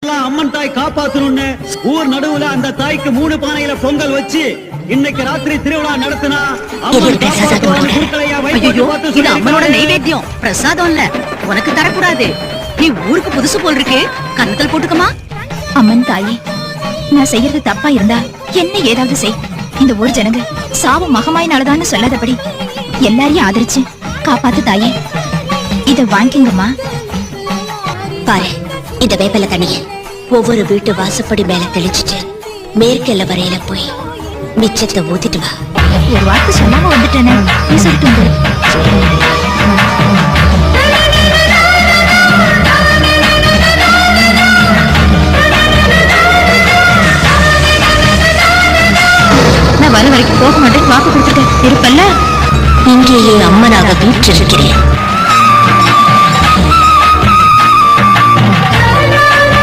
அம்மன் தாய் காப்பாத்தணும்னு ஊர் நடுவுல அந்த தாய்க்கு 3 பானையில பொங்கல் வச்சு இன்னைக்கு ராத்திரி திருவிழா நடத்தினா அம்மனோட நைவேத்தியம் பிரசாதம் இல்ல, உனக்கு தரக்கூடாது. நீ ஊருக்கு புதுசு போல் இருக்கு, கன்னத்தில் போட்டுக்கமா. அம்மன் தாயே, நான் செய்யறது தப்பா இருந்தா என்ன ஏதாவது செய். இந்த ஊர் ஜனங்க சாவு மகமாயினாலதான்னு சொல்லாதபடி எல்லாரையும் ஆதரிச்சு காப்பாத்து தாயே. இத வாங்கிங்கம்மா. பாரு, இந்த வேப்பல தண்ணிய ஒவ்வொரு வீட்டு வாசப்படி மேல தெளிச்சுட்டு மேற்கெல்ல வரையில போய் மிச்சத்தை ஊத்திட்டு வா. ஒரு வார்த்தை சொல்லாம வந்துட்டேனே, நீ சொல்லிட்டு வந்து. நான் வர வரைக்கும் போக மாட்டேன் வாக்கு கொடுத்துட்டேன். இருப்பல்ல, இங்கேயே அம்மனாக வீற்றிருக்கிறேன்.